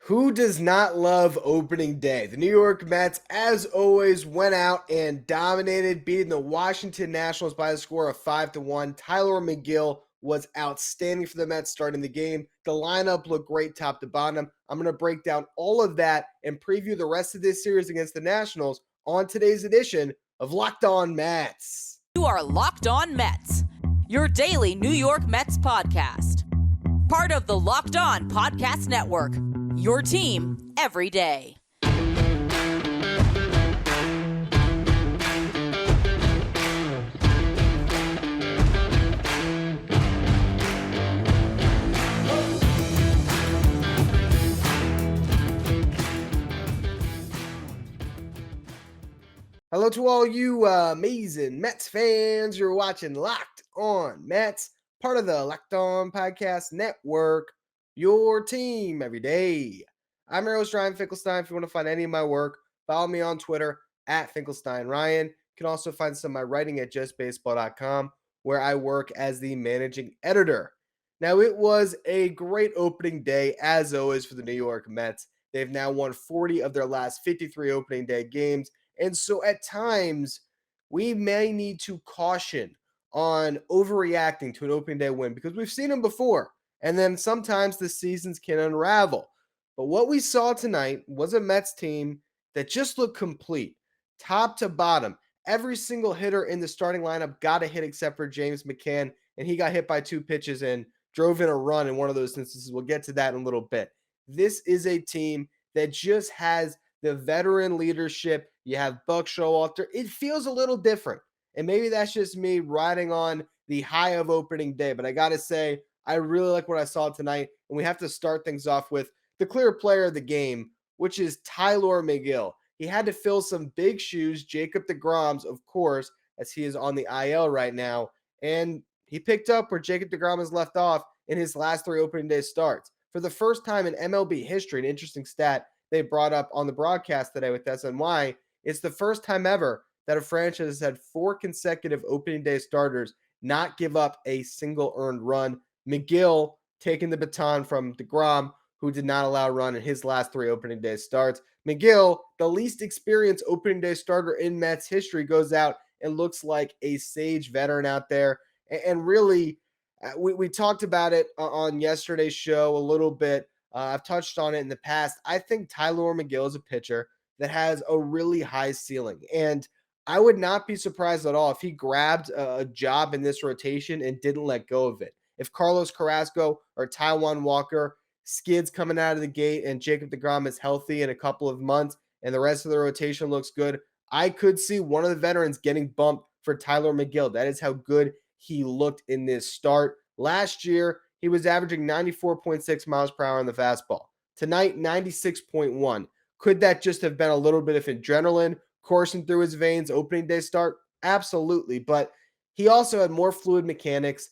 Who does not love opening day? The New York Mets, as always, went out and dominated, beating the Washington Nationals by a score of 5-1. Tylor Megill was outstanding for the Mets starting the game. The lineup looked great top to bottom. I'm going to break down all of that and preview the rest of this series against the Nationals on today's edition of Locked On Mets. You are Locked On Mets, your daily New York Mets podcast. Part of the Locked On Podcast Network, your team every day. Hello to all you amazing Mets fans. You're watching Locked On Mets, part of the Locked On Podcast Network, your team every day. I'm your host, Ryan Finkelstein. If you want to find any of my work, follow me on Twitter at FinkelsteinRyan. You can also find some of my writing at justbaseball.com, where I work as the managing editor. Now, it was a great opening day, as always, for the New York Mets. They've now won 40 of their last 53 opening day games. And so at times, we may need to caution on overreacting to an opening day win because we've seen them before. And then sometimes the seasons can unravel. But what we saw tonight was a Mets team that just looked complete, top to bottom. Every single hitter in the starting lineup got a hit except for James McCann, and he got hit by two pitches and drove in a run in one of those instances. We'll get to that in a little bit. This is a team that just has the veteran leadership. You have Buck Showalter. It feels a little different. And maybe that's just me riding on the high of opening day. But I got to say, I really like what I saw tonight. And we have to start things off with the clear player of the game, which is Tylor Megill. He had to fill some big shoes. Jacob deGrom's, of course, as he is on the IL right now. And he picked up where Jacob deGrom has left off in his last three opening day starts. For the first time in MLB history, an interesting stat they brought up on the broadcast today with SNY, it's the first time ever that a franchise has had four consecutive opening day starters not give up a single earned run. Megill taking the baton from deGrom, who did not allow a run in his last three opening day starts. Megill, the least experienced opening day starter in Mets history, goes out and looks like a sage veteran out there. And really, we talked about it on yesterday's show a little bit. I've touched on it in the past. I think Tylor Megill is a pitcher that has a really high ceiling. And I would not be surprised at all if he grabbed a job in this rotation and didn't let go of it. If Carlos Carrasco or Taijuan Walker skids coming out of the gate and Jacob deGrom is healthy in a couple of months and the rest of the rotation looks good, I could see one of the veterans getting bumped for Tylor Megill. That is how good he looked in this start. Last year, he was averaging 94.6 miles per hour on the fastball. Tonight, 96.1. Could that just have been a little bit of adrenaline coursing through his veins opening day start? Absolutely. But he also had more fluid mechanics,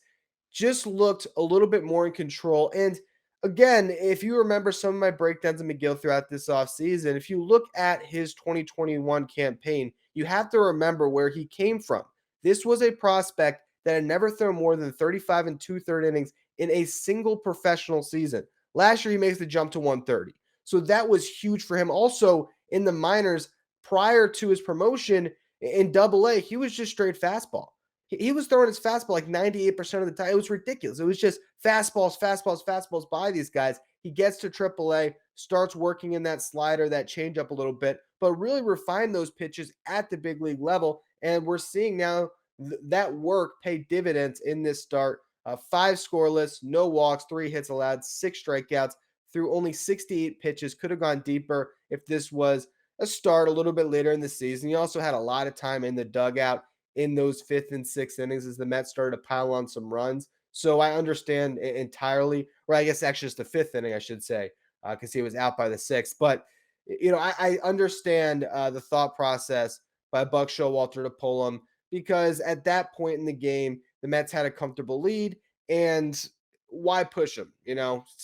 just looked a little bit more in control. And again, if you remember some of my breakdowns of Megill throughout this offseason, if you look at his 2021 campaign, you have to remember where he came from. This was a prospect that had never thrown more than 35 and 2/3 innings in a single professional season. Last year, he makes the jump to 130. So that was huge for him. Also, in the minors, prior to his promotion in Double-A, he was just straight fastball. He was throwing his fastball like 98% of the time. It was ridiculous. It was just fastballs by these guys. He gets to Triple-A, starts working in that slider, that changeup a little bit, but really refined those pitches at the big league level. And we're seeing now that work pay dividends in this start. 5 scoreless, no walks, 3 hits allowed, 6 strikeouts through only 68 pitches. Could have gone deeper if this was a start a little bit later in the season. He also had a lot of time in the dugout in those 5th and 6th innings as the Mets started to pile on some runs. So I understand entirely, or I guess actually just the 5th inning, I should say, because he was out by the 6th. But, I understand the thought process by Buck Showalter to pull him because at that point in the game, the Mets had a comfortable lead, and why push him?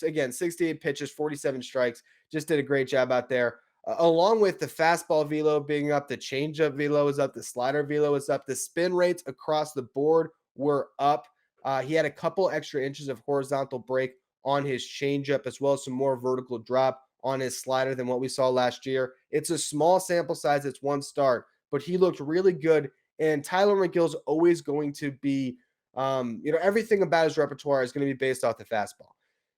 Again, 68 pitches, 47 strikes, just did a great job out there. Along with the fastball velo being up, the changeup velo is up, the slider velo is up, the spin rates across the board were up. He had a couple extra inches of horizontal break on his changeup, as well as some more vertical drop on his slider than what we saw last year. It's a small sample size. It's one start, but he looked really good. And Tylor Megill's always going to be, everything about his repertoire is going to be based off the fastball.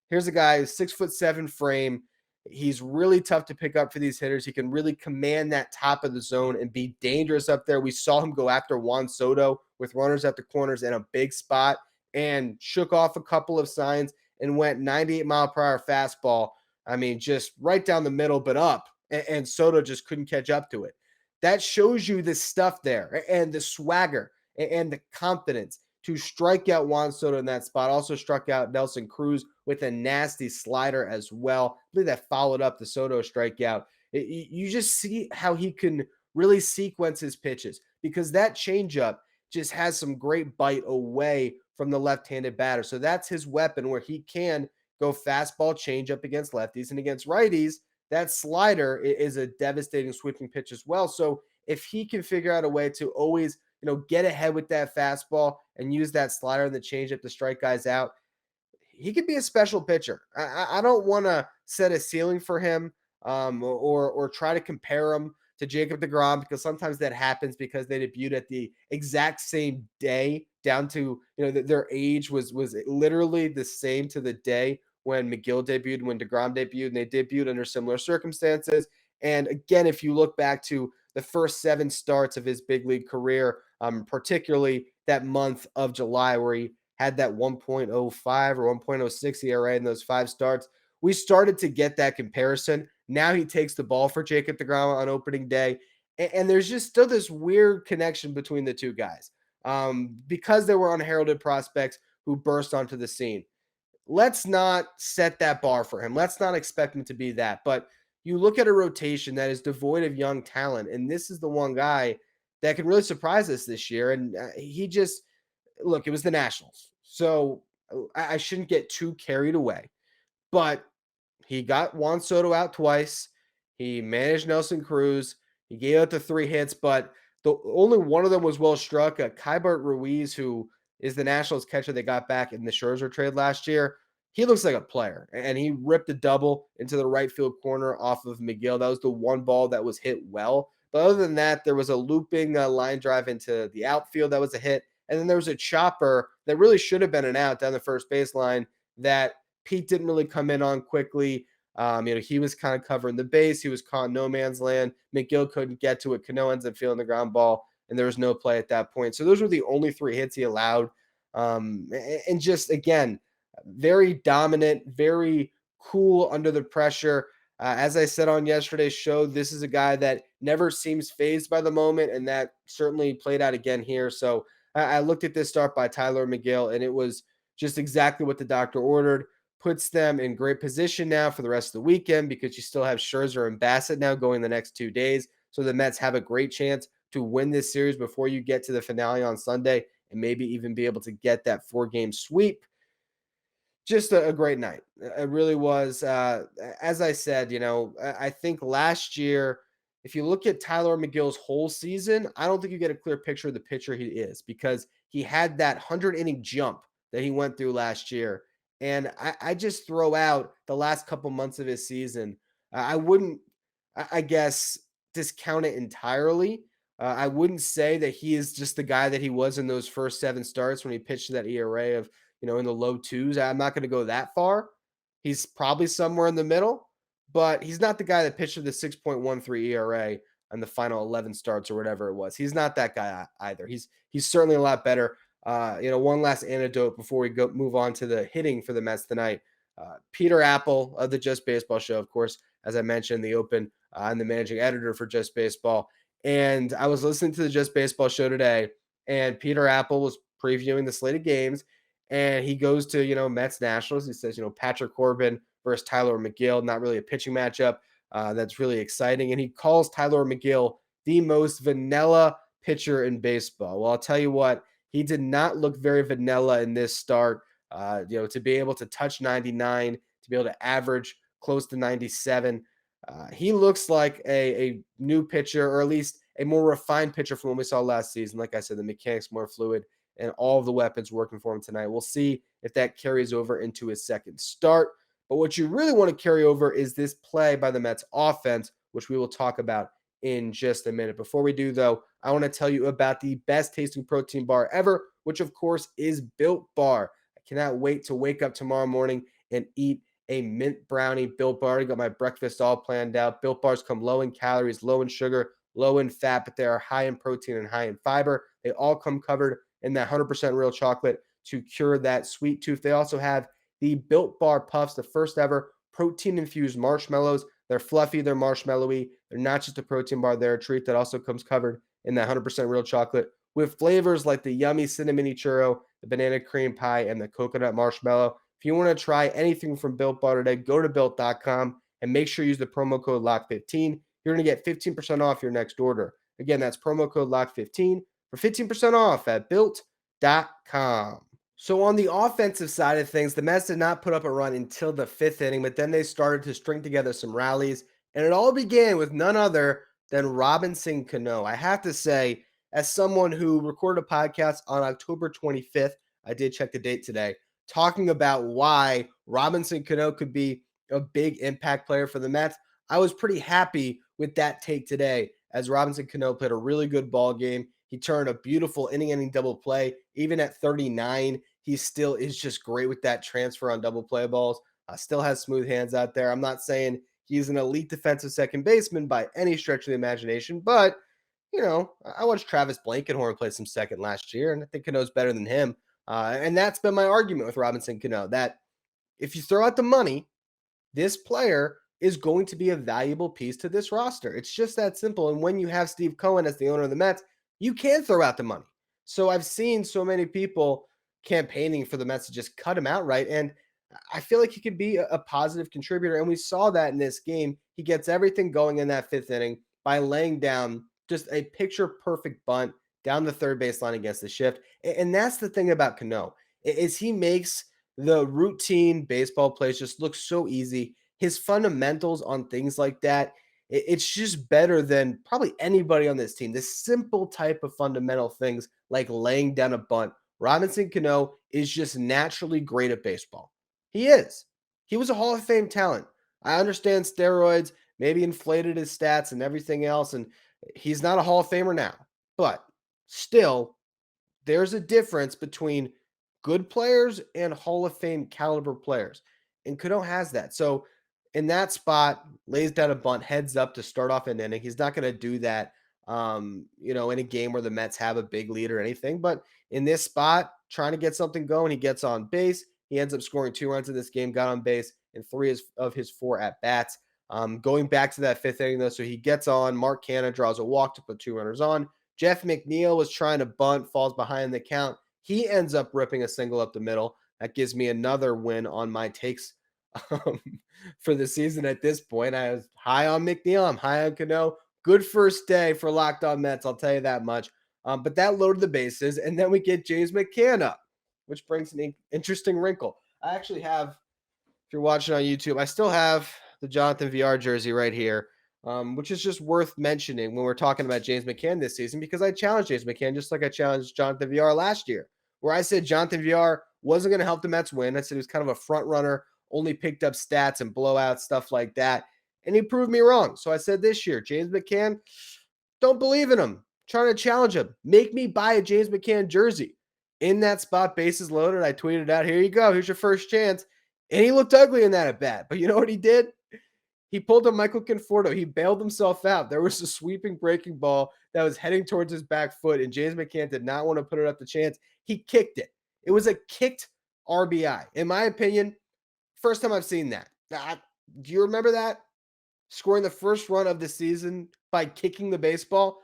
Here's a guy, 6'7" frame. He's really tough to pick up for these hitters. He can really command that top of the zone and be dangerous up there. We saw him go after Juan Soto with runners at the corners in a big spot and shook off a couple of signs and went 98-mile-per-hour fastball. I mean, just right down the middle, but up. And Soto just couldn't catch up to it. That shows you the stuff there and the swagger and the confidence to strike out Juan Soto in that spot. Also struck out Nelson Cruz with a nasty slider as well. I believe that followed up the Soto strikeout. You just see how he can really sequence his pitches because that changeup just has some great bite away from the left-handed batter. So that's his weapon where he can go fastball changeup against lefties, and against righties, that slider is a devastating sweeping pitch as well. So if he can figure out a way to always get ahead with that fastball and use that slider and the changeup to strike guys out, he could be a special pitcher. I don't want to set a ceiling for him or try to compare him to Jacob deGrom, because sometimes that happens because they debuted at the exact same day, down to their age was literally the same to the day when Megill debuted, when deGrom debuted, and they debuted under similar circumstances. And again, if you look back to the first 7 starts of his big league career, particularly that month of July where he had that 1.05 or 1.06 ERA in those 5 starts, we started to get that comparison. Now he takes the ball for Jacob deGrom on opening day, and there's just still this weird connection between the two guys because they were unheralded prospects who burst onto the scene. Let's not set that bar for him. Let's not expect him to be that. But you look at a rotation that is devoid of young talent, and this is the one guy that can really surprise us this year. And he just, look, it was the Nationals, so I shouldn't get too carried away. But he got Juan Soto out twice. He managed Nelson Cruz. He gave out the 3 hits, but the only one of them was well struck. Keibert Ruiz, who is the Nationals catcher they got back in the Scherzer trade last year, he looks like a player, and he ripped a double into the right field corner off of Megill. That was the one ball that was hit well. But other than that, there was a looping line drive into the outfield that was a hit. And then there was a chopper that really should have been an out down the first baseline that Pete didn't really come in on quickly. He was kind of covering the base. He was caught in no man's land. Megill couldn't get to it. Cano ends up feeling the ground ball, and there was no play at that point. So those were the only 3 hits he allowed. And just, again, very dominant, very cool under the pressure. As I said on yesterday's show, this is a guy that never seems fazed by the moment, and that certainly played out again here. So I looked at this start by Tylor Megill, and it was just exactly what the doctor ordered. Puts them in great position now for the rest of the weekend because you still have Scherzer and Bassett now going the next 2 days. So the Mets have a great chance to win this series before you get to the finale on Sunday and maybe even be able to get that 4-game sweep. Just a great night. It really was. As I said, I think last year, if you look at Tylor Megill's whole season, I don't think you get a clear picture of the pitcher he is because he had that 100-inning jump that he went through last year. And I just throw out the last couple months of his season. I wouldn't, I guess, discount it entirely. I wouldn't say that he is just the guy that he was in those first 7 starts when he pitched to that ERA of, in the low 2s. I'm not going to go that far. He's probably somewhere in the middle, but he's not the guy that pitched with the 6.13 ERA on the final 11 starts or whatever it was. He's not that guy either. He's certainly a lot better. One last anecdote before we move on to the hitting for the Mets tonight. Peter Apple of the Just Baseball show, of course, as I mentioned, the open and the managing editor for Just Baseball. And I was listening to the Just Baseball show today, and Peter Apple was previewing the slate of games, and he goes to, Mets Nationals. He says, Patrick Corbin versus Tylor Megill, not really a pitching matchup. That's really exciting. And he calls Tylor Megill the most vanilla pitcher in baseball. Well, I'll tell you what, he did not look very vanilla in this start. To be able to touch 99, to be able to average close to 97. He looks like a new pitcher, or at least a more refined pitcher from what we saw last season. Like I said, the mechanics more fluid and all of the weapons working for him tonight. We'll see if that carries over into his second start. But what you really want to carry over is this play by the Mets offense, which we will talk about in just a minute. Before we do, though, I want to tell you about the best tasting protein bar ever, which of course is Built Bar. I cannot wait to wake up tomorrow morning and eat a mint brownie Built Bar. I got my breakfast all planned out. Built Bars come low in calories, low in sugar, low in fat, but they are high in protein and high in fiber. They all come covered in that 100% real chocolate to cure that sweet tooth. They also have the Built Bar Puffs, the first ever protein infused marshmallows. They're fluffy, they're marshmallowy. They're not just a protein bar, they're a treat that also comes covered in that 100% real chocolate with flavors like the yummy cinnamon churro, the banana cream pie, and the coconut marshmallow. If you want to try anything from Built Bar today, go to built.com and make sure you use the promo code LOCK15. You're going to get 15% off your next order. Again, that's promo code LOCK15 for 15% off at built.com. So on the offensive side of things, the Mets did not put up a run until the fifth inning, but then they started to string together some rallies, and it all began with none other than Robinson Cano. I have to say, as someone who recorded a podcast on October 25th, I did check the date today, talking about why Robinson Cano could be a big impact player for the Mets. I was pretty happy with that take today, as Robinson Cano played a really good ball game. He turned a beautiful inning double play. Even at 39, he still is just great with that transfer on double play balls. Still has smooth hands out there. I'm not saying he's an elite defensive second baseman by any stretch of the imagination, but I watched Travis Blankenhorn play some second last year, and I think Cano's better than him. And that's been my argument with Robinson Cano, that if you throw out the money, this player is going to be a valuable piece to this roster. It's just that simple. And when you have Steve Cohen as the owner of the Mets, you can throw out the money. So I've seen so many people campaigning for the Mets to just cut him outright. And I feel like he could be a positive contributor. And we saw that in this game. He gets everything going in that fifth inning by laying down just a picture perfect bunt down the third baseline against the shift. And that's the thing about Cano, is he makes the routine baseball plays just look so easy. His fundamentals on things like that, it's just better than probably anybody on this team. This simple type of fundamental things like laying down a bunt. Robinson Cano is just naturally great at baseball. He is. He was a Hall of Fame talent. I understand steroids maybe inflated his stats and everything else, and he's not a Hall of Famer now. But still, there's a difference between good players and Hall of Fame caliber players. And Cano has that. So in that spot, lays down a bunt, heads up to start off an inning. He's not going to do that, in a game where the Mets have a big lead or anything. But in this spot, trying to get something going, he gets on base. He ends up scoring 2 runs in this game, got on base in 3 of his 4 at-bats. Going back to that fifth inning, though, so he gets on. Mark Canha draws a walk to put 2 runners on. Jeff McNeil was trying to bunt, falls behind the count. He ends up ripping a single up the middle. That gives me another win on my takes for the season at this point. I was high on McNeil. I'm high on Cano. Good first day for Locked On Mets, I'll tell you that much. But that loaded the bases, and then we get James McCann up, which brings an interesting wrinkle. I actually have, if you're watching on YouTube, I still have the Jonathan VR jersey right here, which is just worth mentioning when we're talking about James McCann this season, because I challenged James McCann just like I challenged Jonathan VR last year, where I said Jonathan VR wasn't going to help the Mets win. I said he was kind of a front runner, only picked up stats and blowouts, stuff like that. And he proved me wrong. So I said this year, James McCann, don't believe in him. Trying to challenge him. Make me buy a James McCann jersey. In that spot, bases loaded, I tweeted out, here you go. Here's your first chance. And he looked ugly in that at bat. But you know what he did? He pulled a Michael Conforto. He bailed himself out. There was a sweeping breaking ball that was heading towards his back foot, and James McCann did not want to put it up the chance. He kicked it. It was a kicked RBI. In my opinion, first time I've seen that. Do you remember that? Scoring the first run of the season by kicking the baseball.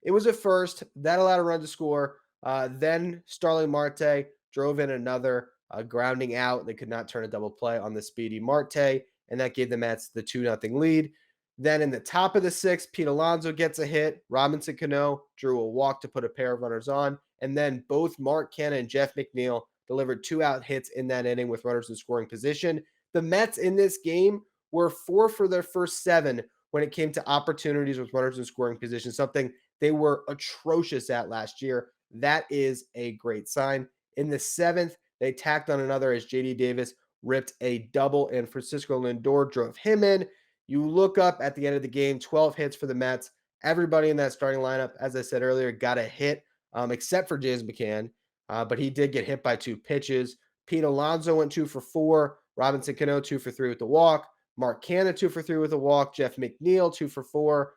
It was a first. That allowed a run to score. Then Starling Marte drove in another grounding out. They could not turn a double play on the speedy Marte, and that gave the Mets the 2-0 lead. Then in the top of the sixth, Pete Alonso gets a hit. Robinson Cano drew a walk to put a pair of runners on. And then both Mark Canha and Jeff McNeil delivered 2-out hits in that inning with runners in scoring position. The Mets in this game were 4 for their first 7 when it came to opportunities with runners in scoring position, something they were atrocious at last year. That is a great sign. In the 7th, they tacked on another as J.D. Davis ripped a double, and Francisco Lindor drove him in. You look up at the end of the game, 12 hits for the Mets. Everybody in that starting lineup, as I said earlier, got a hit, except for James McCann, but he did get hit by 2 pitches. Pete Alonso went 2 for 4. Robinson Cano 2 for 3 with the walk. Mark Canha 2 for 3 with a walk. Jeff McNeil 2 for 4.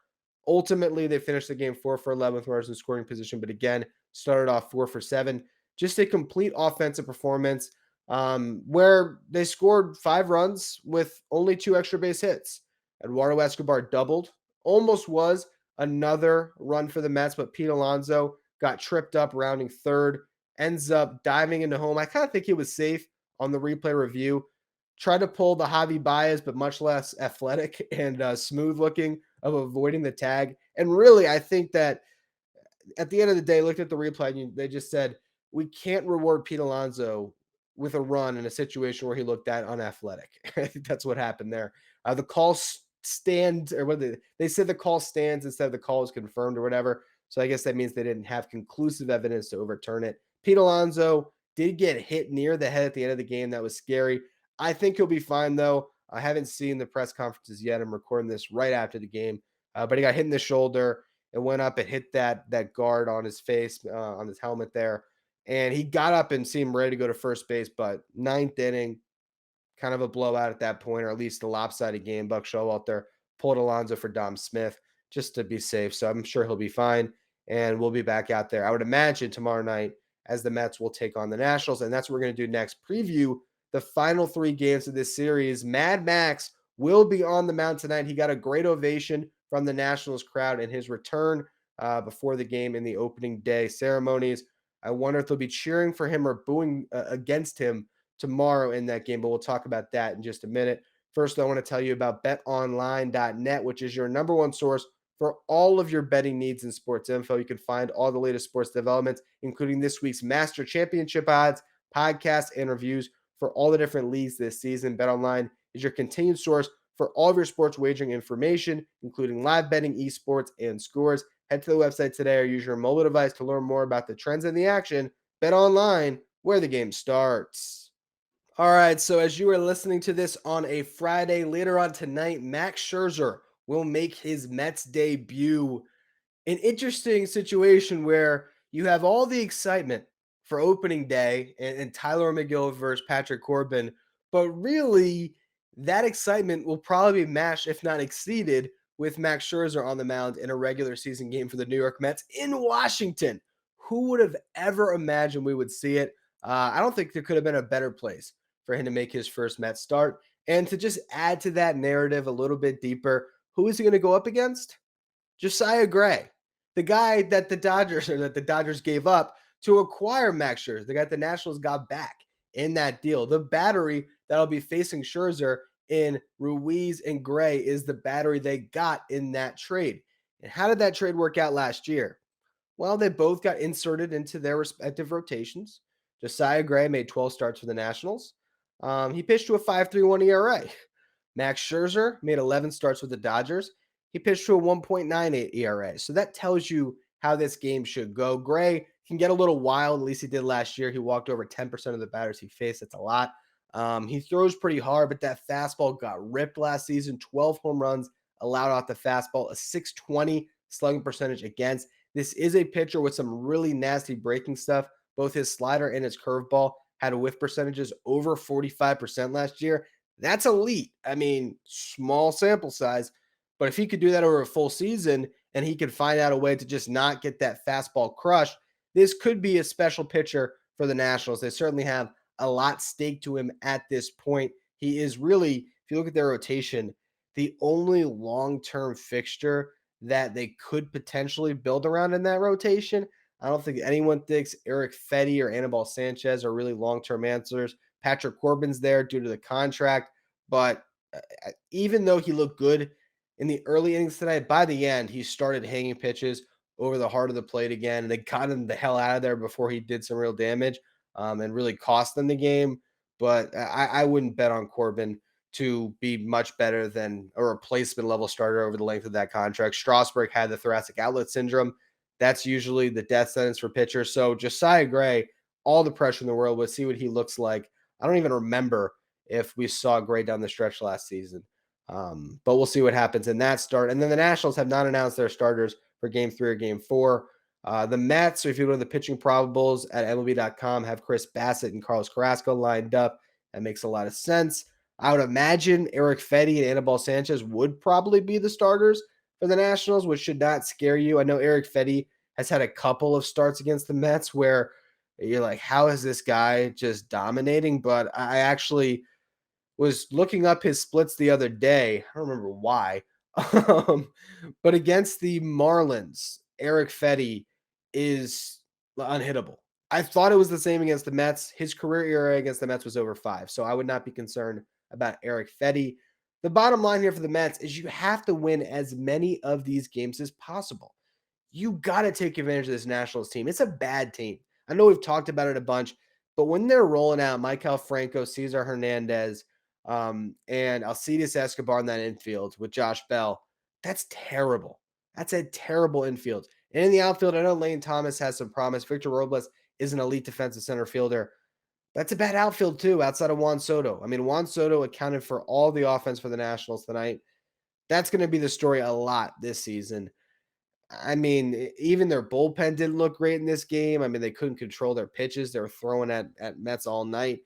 Ultimately, they finished the game 4 for 11 with runners in scoring position, but again, started off 4 for 7. Just a complete offensive performance where they scored 5 runs with only 2 extra base hits. Eduardo Escobar doubled, almost was another run for the Mets, but Pete Alonso got tripped up rounding third, ends up diving into home. I kind of think he was safe on the replay review. Tried to pull the Javi Baez, but much less athletic and smooth looking of avoiding the tag. And really, I think that at the end of the day, looked at the replay and they just said, we can't reward Pete Alonso with a run in a situation where he looked that unathletic. I think that's what happened there. The call stand, or what they said the call stands instead of the call is confirmed or whatever. So I guess that means they didn't have conclusive evidence to overturn it. Pete Alonso did get hit near the head at the end of the game. That was scary. I think he'll be fine, though. I haven't seen the press conferences yet. I'm recording this right after the game. But he got hit in the shoulder. It went up and hit that guard on his face, on his helmet there. And he got up and seemed ready to go to first base. But ninth inning, kind of a blowout at that point, or at least a lopsided game. Buck Showalter pulled Alonso for Dom Smith just to be safe. So I'm sure he'll be fine. And we'll be back out there, I would imagine, tomorrow night as the Mets will take on the Nationals. And that's what we're going to do next. Preview the final 3 games of this series. Mad Max will be on the mound tonight. He got a great ovation from the Nationals crowd in his return before the game in the opening day ceremonies. I wonder if they'll be cheering for him or booing against him tomorrow in that game, but we'll talk about that in just a minute. First, I want to tell you about betonline.net, which is your number one source for all of your betting needs and sports info. You can find all the latest sports developments, including this week's Master Championship odds, podcasts, and reviews for all the different leagues this season. BetOnline is your continued source for all of your sports wagering information, including live betting, esports, and scores. Head to the website today or use your mobile device to learn more about the trends in the action. BetOnline, where the game starts. All right, so as you are listening to this on a Friday, later on tonight, Max Scherzer will make his Mets debut. An interesting situation where you have all the excitement for opening day and Tylor Megill versus Patrick Corbin, but really that excitement will probably be matched, if not exceeded, with Max Scherzer on the mound in a regular season game for the New York Mets in Washington. Who would have ever imagined we would see it? I don't think there could have been a better place for him to make his first Mets start. And to just add to that narrative a little bit deeper, who is he going to go up against? Josiah Gray, the guy that the Dodgers gave up to acquire Max Scherzer, the guy the Nationals got back in that deal. The battery that'll be facing Scherzer in Ruiz and Gray is the battery they got in that trade. And how did that trade work out last year? Well, they both got inserted into their respective rotations. Josiah Gray made 12 starts for the Nationals. He pitched to a 5.31 ERA. Max Scherzer made 11 starts with the Dodgers. He pitched to a 1.98 ERA. So that tells you how this game should go. Gray can get a little wild. At least he did last year. He walked over 10% of the batters he faced. That's a lot. He throws pretty hard, but that fastball got ripped last season. 12 home runs allowed off the fastball, a 620 slugging percentage against. This is a pitcher with some really nasty breaking stuff. Both his slider and his curveball had whiff percentages over 45% last year. That's elite. I mean, small sample size, but if he could do that over a full season and he could find out a way to just not get that fastball crushed, this could be a special pitcher for the Nationals. They certainly have a lot staked to him at this point. He is really, if you look at their rotation, the only long-term fixture that they could potentially build around in that rotation. I don't think anyone thinks Eric Fetty or Anibal Sanchez are really long-term answers. Patrick Corbin's there due to the contract, but even though he looked good in the early innings tonight, by the end, he started hanging pitches over the heart of the plate again, and they got him the hell out of there before he did some real damage and really cost them the game. But I wouldn't bet on Corbin to be much better than a replacement level starter over the length of that contract. Strasburg had the thoracic outlet syndrome. That's usually the death sentence for pitchers. So Josiah Gray, all the pressure in the world. We'll see what he looks like. I don't even remember if we saw great down the stretch last season. But we'll see what happens in that start. And then the Nationals have not announced their starters for game 3 or game 4. The Mets, or if you go to the pitching probables at MLB.com, have Chris Bassett and Carlos Carrasco lined up. That makes a lot of sense. I would imagine Eric Fedde and Anibal Sanchez would probably be the starters for the Nationals, which should not scare you. I know Eric Fedde has had a couple of starts against the Mets where you're like, how is this guy just dominating? But I actually was looking up his splits the other day. I don't remember why. But against the Marlins, Eric Fedde is unhittable. I thought it was the same against the Mets. His career ERA against the Mets was over 5, so I would not be concerned about Eric Fedde. The bottom line here for the Mets is you have to win as many of these games as possible. You got to take advantage of this Nationals team. It's a bad team. I know we've talked about it a bunch, but when they're rolling out Maikel Franco, Cesar Hernandez, and Alcides Escobar in that infield with Josh Bell, that's terrible. That's a terrible infield. And in the outfield, I know Lane Thomas has some promise. Victor Robles is an elite defensive center fielder. That's a bad outfield too, outside of Juan Soto. I mean, Juan Soto accounted for all the offense for the Nationals tonight. That's going to be the story a lot this season. I mean, even their bullpen didn't look great in this game. I mean, they couldn't control their pitches. They were throwing at Mets all night.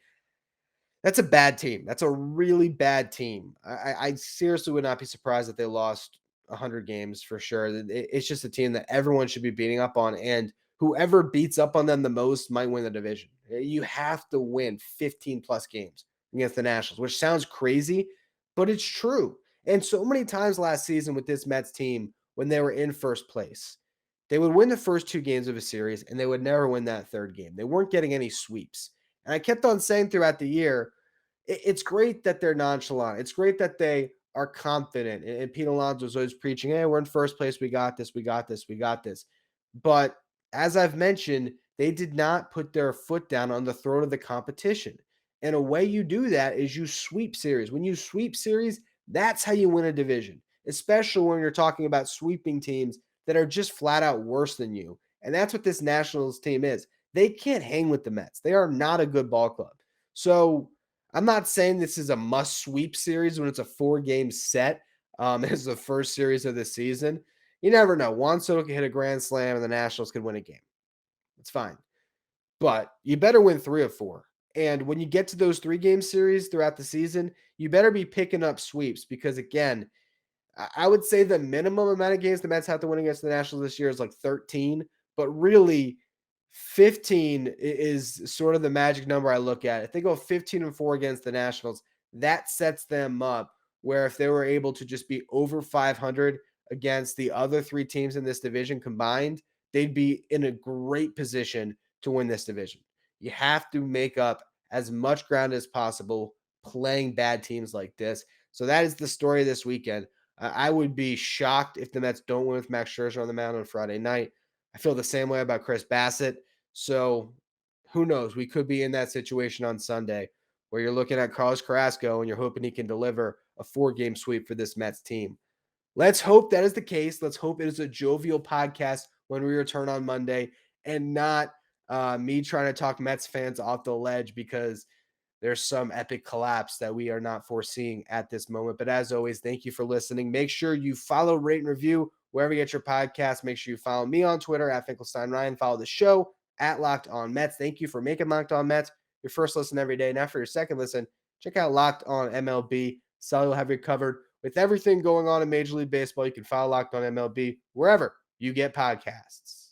That's a bad team. That's a really bad team. I seriously would not be surprised if they lost 100 games for sure. It's just a team that everyone should be beating up on, and whoever beats up on them the most might win the division. You have to win 15 plus games against the Nationals, which sounds crazy, but it's true. And so many times last season with this Mets team, when they were in first place, they would win the first 2 games of a series and they would never win that third game. They weren't getting any sweeps. And I kept on saying throughout the year, it's great that they're nonchalant. It's great that they are confident. And Pete Alonso was always preaching, hey, we're in first place. We got this. We got this. We got this. But as I've mentioned, they did not put their foot down on the throat of the competition. And a way you do that is you sweep series. When you sweep series, that's how you win a division, especially when you're talking about sweeping teams that are just flat out worse than you. And that's what this Nationals team is. They can't hang with the Mets. They are not a good ball club. So I'm not saying this is a must sweep series when it's a 4-game set. As the first series of the season. You never know. Juan Soto could hit a grand slam and the Nationals could win a game. It's fine. But you better win 3 of 4. And when you get to those 3-game series throughout the season, you better be picking up sweeps because, again, I would say the minimum amount of games the Mets have to win against the Nationals this year is like 13. But really, 15 is sort of the magic number I look at. If they go 15-4 against the Nationals, that sets them up where if they were able to just be over 500 against the other 3 teams in this division combined, they'd be in a great position to win this division. You have to make up as much ground as possible playing bad teams like this. So that is the story this weekend. I would be shocked if the Mets don't win with Max Scherzer on the mound on Friday night. I feel the same way about Chris Bassett. So who knows? We could be in that situation on Sunday where you're looking at Carlos Carrasco and you're hoping he can deliver a 4-game sweep for this Mets team. Let's hope that is the case. Let's hope it is a jovial podcast when we return on Monday and not me trying to talk Mets fans off the ledge because there's some epic collapse that we are not foreseeing at this moment. But as always, thank you for listening. Make sure you follow, rate, and review wherever you get your podcast. Make sure you follow me on Twitter at Finkelstein Ryan. Follow the show at Locked On Mets. Thank you for making Locked On Mets your first listen every day. Now for your second listen, check out Locked On MLB. Sully will have you covered with everything going on in Major League Baseball. You can follow Locked On MLB wherever you get podcasts.